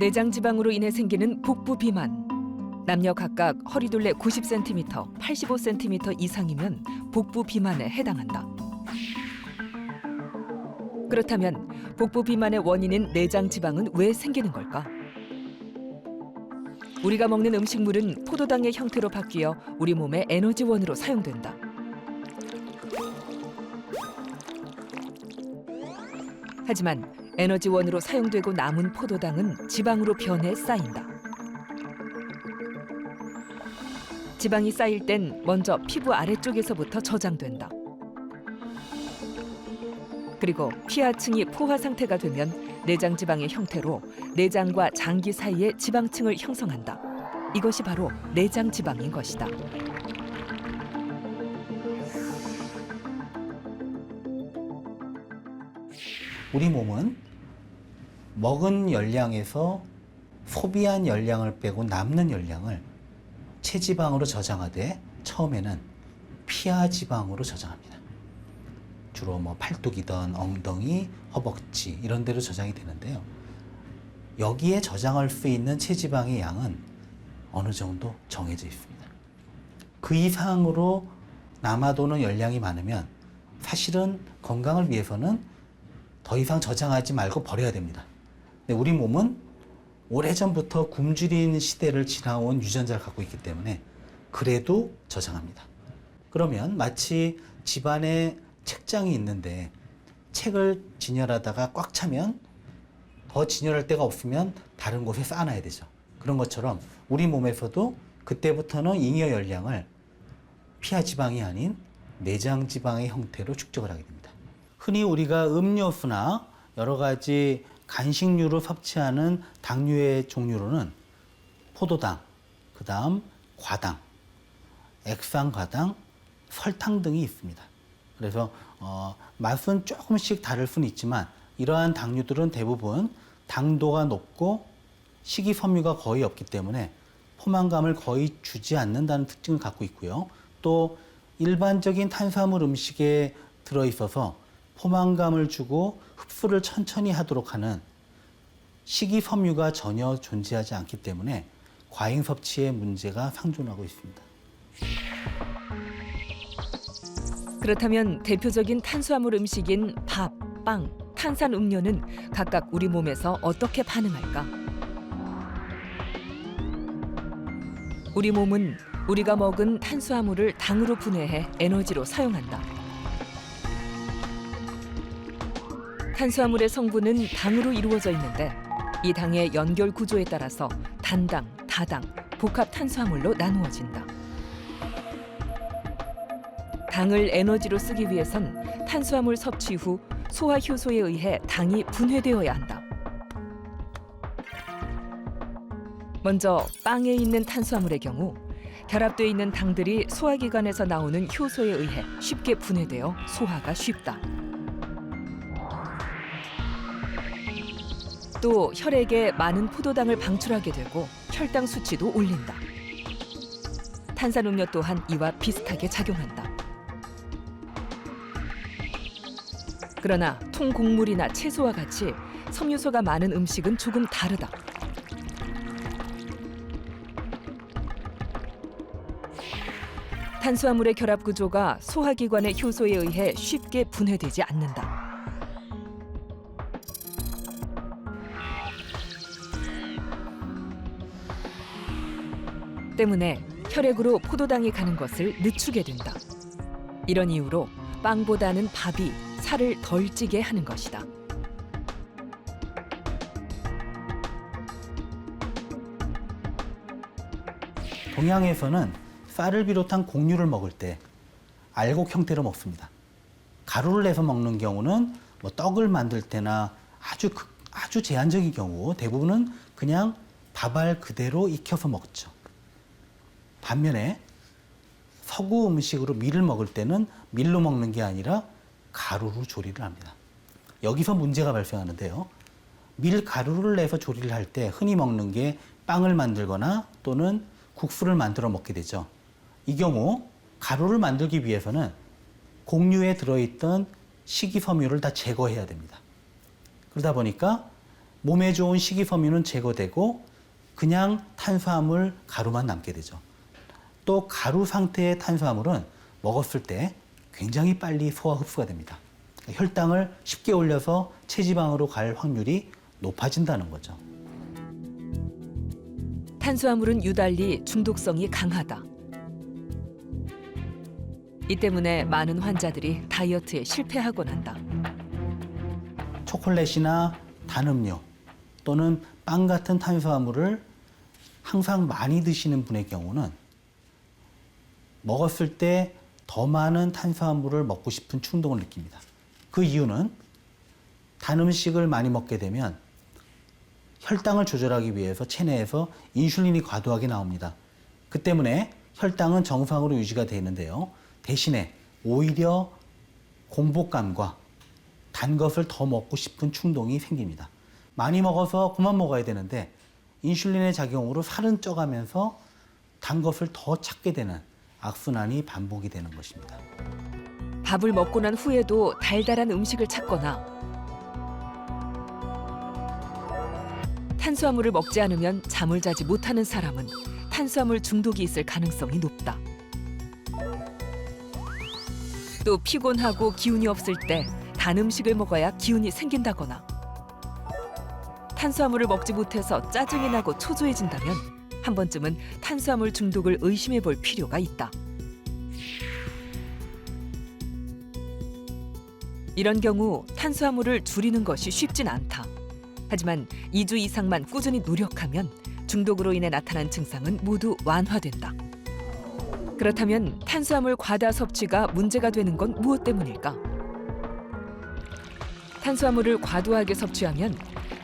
내장 지방으로 인해 생기는 복부 비만. 남녀 각각 허리둘레 90cm, 85cm 이상이면 복부 비만에 해당한다. 그렇다면 복부 비만의 원인인 내장 지방은 왜 생기는 걸까? 우리가 먹는 음식물은 포도당의 형태로 바뀌어 우리 몸의 에너지원으로 사용된다. 하지만 에너지원으로 사용되고 남은 포도당은 지방으로 변해 쌓인다. 지방이 쌓일 땐 먼저 피부 아래쪽에서부터 저장된다. 그리고 피하층이 포화 상태가 되면 내장 지방의 형태로 내장과 장기 사이에 지방층을 형성한다. 이것이 바로 내장 지방인 것이다. 우리 몸은 먹은 열량에서 소비한 열량을 빼고 남는 열량을 체지방으로 저장하되 처음에는 피하 지방으로 저장합니다. 주로 팔뚝이든 엉덩이, 허벅지 이런 데로 저장이 되는데요. 여기에 저장할 수 있는 체지방의 양은 어느 정도 정해져 있습니다. 그 이상으로 남아도는 열량이 많으면 사실은 건강을 위해서는 더 이상 저장하지 말고 버려야 됩니다. 근데 우리 몸은 오래전부터 굶주린 시대를 지나온 유전자를 갖고 있기 때문에 그래도 저장합니다. 그러면 마치 집안에 책장이 있는데 책을 진열하다가 꽉 차면 더 진열할 데가 없으면 다른 곳에 쌓아놔야 되죠. 그런 것처럼 우리 몸에서도 그때부터는 잉여 열량을 피하 지방이 아닌 내장 지방의 형태로 축적을 하게 됩니다. 흔히 우리가 음료수나 여러 가지 간식류로 섭취하는 당류의 종류로는 포도당, 그 다음 과당, 액상과당, 설탕 등이 있습니다. 그래서 맛은 조금씩 다를 수는 있지만 이러한 당류들은 대부분 당도가 높고 식이섬유가 거의 없기 때문에 포만감을 거의 주지 않는다는 특징을 갖고 있고요. 또 일반적인 탄수화물 음식에 들어있어서 포만감을 주고 흡수를 천천히 하도록 하는 식이섬유가 전혀 존재하지 않기 때문에 과잉 섭취의 문제가 상존하고 있습니다. 그렇다면 대표적인 탄수화물 음식인 밥, 빵, 탄산 음료는 각각 우리 몸에서 어떻게 반응할까? 우리 몸은 우리가 먹은 탄수화물을 당으로 분해해 에너지로 사용한다. 탄수화물의 성분은 당으로 이루어져 있는데 이 당의 연결 구조에 따라서 단당, 다당, 복합 탄수화물로 나누어진다. 당을 에너지로 쓰기 위해선 탄수화물 섭취 후 소화 효소에 의해 당이 분해되어야 한다. 먼저 빵에 있는 탄수화물의 경우 결합되어 있는 당들이 소화기관에서 나오는 효소에 의해 쉽게 분해되어 소화가 쉽다. 또 혈액에 많은 포도당을 방출하게 되고 혈당 수치도 올린다. 탄산음료 또한 이와 비슷하게 작용한다. 그러나 통곡물이나 채소와 같이 섬유소가 많은 음식은 조금 다르다. 탄수화물의 결합 구조가 소화기관의 효소에 의해 쉽게 분해되지 않는다. 때문에 혈액으로 포도당이 가는 것을 늦추게 된다. 이런 이유로 빵보다는 밥이 살을 덜 찌게 하는 것이다. 동양에서는 쌀을 비롯한 곡류를 먹을 때 알곡 형태로 먹습니다. 가루를 내서 먹는 경우는 떡을 만들 때나 아주 제한적인 경우 대부분은 그냥 밥알 그대로 익혀서 먹죠. 반면에 서구 음식으로 밀을 먹을 때는 밀로 먹는 게 아니라 가루로 조리를 합니다. 여기서 문제가 발생하는데요. 밀 가루를 내서 조리를 할 때 흔히 먹는 게 빵을 만들거나 또는 국수를 만들어 먹게 되죠. 이 경우 가루를 만들기 위해서는 곡류에 들어있던 식이섬유를 다 제거해야 됩니다. 그러다 보니까 몸에 좋은 식이섬유는 제거되고 그냥 탄수화물 가루만 남게 되죠. 또 가루 상태의 탄수화물은 먹었을 때 굉장히 빨리 소화 흡수가 됩니다. 혈당을 쉽게 올려서 체지방으로 갈 확률이 높아진다는 거죠. 탄수화물은 유달리 중독성이 강하다. 이 때문에 많은 환자들이 다이어트에 실패하곤 한다. 초콜릿이나 단 음료 또는 빵 같은 탄수화물을 항상 많이 드시는 분의 경우는 먹었을 때 더 많은 탄수화물을 먹고 싶은 충동을 느낍니다. 그 이유는 단 음식을 많이 먹게 되면 혈당을 조절하기 위해서 체내에서 인슐린이 과도하게 나옵니다. 그 때문에 혈당은 정상으로 유지가 되는데요. 대신에 오히려 공복감과 단 것을 더 먹고 싶은 충동이 생깁니다. 많이 먹어서 그만 먹어야 되는데 인슐린의 작용으로 살은 쪄가면서 단 것을 더 찾게 되는 악순환이 반복이 되는 것입니다. 밥을 먹고 난 후에도 달달한 음식을 찾거나 탄수화물을 먹지 않으면 잠을 자지 못하는 사람은 탄수화물 중독이 있을 가능성이 높다. 또 피곤하고 기운이 없을 때 단 음식을 먹어야 기운이 생긴다거나 탄수화물을 먹지 못해서 짜증이 나고 초조해진다면 한 번쯤은 탄수화물 중독을 의심해 볼 필요가 있다. 이런 경우 탄수화물을 줄이는 것이 쉽진 않다. 하지만 2주 이상만 꾸준히 노력하면 중독으로 인해 나타난 증상은 모두 완화된다. 그렇다면 탄수화물 과다 섭취가 문제가 되는 건 무엇 때문일까? 탄수화물을 과도하게 섭취하면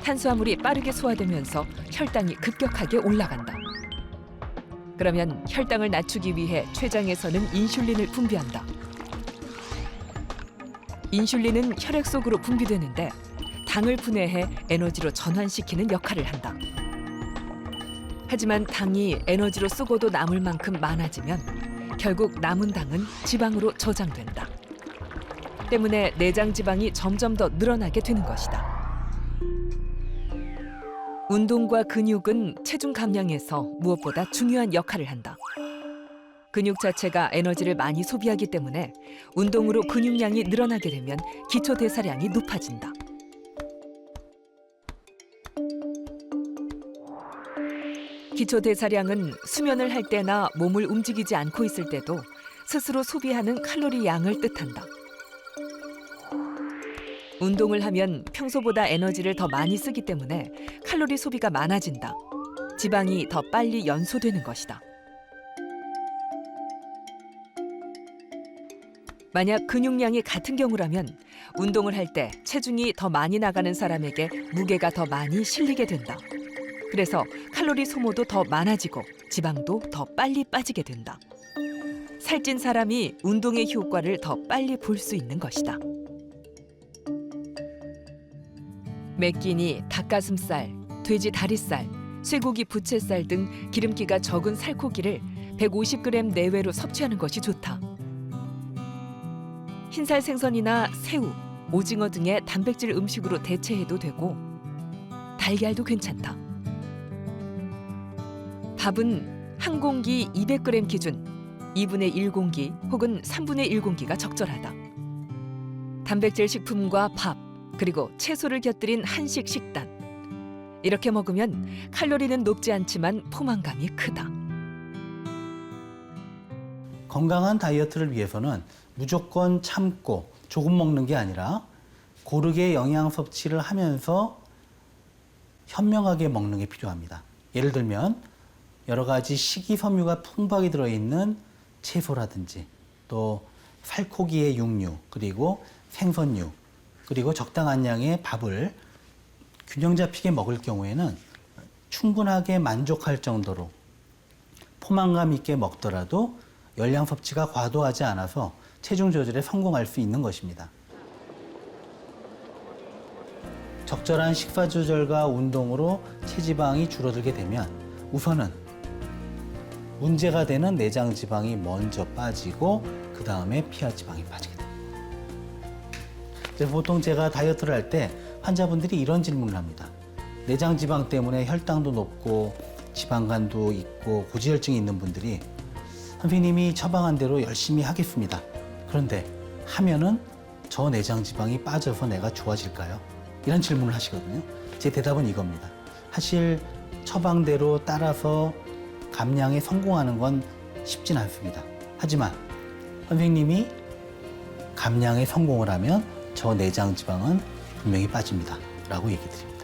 탄수화물이 빠르게 소화되면서 혈당이 급격하게 올라간다. 그러면 혈당을 낮추기 위해 췌장에서는 인슐린을 분비한다. 인슐린은 혈액 속으로 분비되는데 당을 분해해 에너지로 전환시키는 역할을 한다. 하지만 당이 에너지로 쓰고도 남을 만큼 많아지면 결국 남은 당은 지방으로 저장된다. 때문에 내장 지방이 점점 더 늘어나게 되는 것이다. 운동과 근육은 체중 감량에서 무엇보다 중요한 역할을 한다. 근육 자체가 에너지를 많이 소비하기 때문에 운동으로 근육량이 늘어나게 되면 기초 대사량이 높아진다. 기초 대사량은 수면을 할 때나 몸을 움직이지 않고 있을 때도 스스로 소비하는 칼로리 양을 뜻한다. 운동을 하면 평소보다 에너지를 더 많이 쓰기 때문에 칼로리 소비가 많아진다. 지방이 더 빨리 연소되는 것이다. 만약 근육량이 같은 경우라면 운동을 할 때 체중이 더 많이 나가는 사람에게 무게가 더 많이 실리게 된다. 그래서 칼로리 소모도 더 많아지고 지방도 더 빨리 빠지게 된다. 살찐 사람이 운동의 효과를 더 빨리 볼 수 있는 것이다. 매 끼니 닭가슴살, 돼지 다리살, 쇠고기 부채살 등 기름기가 적은 살코기를 150g 내외로 섭취하는 것이 좋다. 흰살 생선이나 새우, 오징어 등의 단백질 음식으로 대체해도 되고 달걀도 괜찮다. 밥은 한 공기 200g 기준 2분의 1공기 혹은 3분의 1공기가 적절하다. 단백질 식품과 밥, 그리고 채소를 곁들인 한식 식단. 이렇게 먹으면 칼로리는 높지 않지만 포만감이 크다. 건강한 다이어트를 위해서는 무조건 참고 조금 먹는 게 아니라 고르게 영양 섭취를 하면서 현명하게 먹는 게 필요합니다. 예를 들면 여러 가지 식이섬유가 풍부하게 들어있는 채소라든지 또 살코기의 육류 그리고 생선류 그리고 적당한 양의 밥을 균형 잡히게 먹을 경우에는 충분하게 만족할 정도로 포만감 있게 먹더라도 열량 섭취가 과도하지 않아서 체중 조절에 성공할 수 있는 것입니다. 적절한 식사 조절과 운동으로 체지방이 줄어들게 되면 우선은 문제가 되는 내장 지방이 먼저 빠지고 그 다음에 피하 지방이 빠지게 됩니다. 그래서 보통 제가 다이어트를 할 때 환자분들이 이런 질문을 합니다. 내장 지방 때문에 혈당도 높고 지방간도 있고 고지혈증이 있는 분들이 선생님이 처방한 대로 열심히 하겠습니다. 그런데 하면은 저 내장 지방이 빠져서 내가 좋아질까요? 이런 질문을 하시거든요. 제 대답은 이겁니다. 사실 처방대로 따라서 감량에 성공하는 건 쉽진 않습니다. 하지만 선생님이 감량에 성공을 하면 저 내장 지방은 분명히 빠집니다. 라고 얘기 드립니다.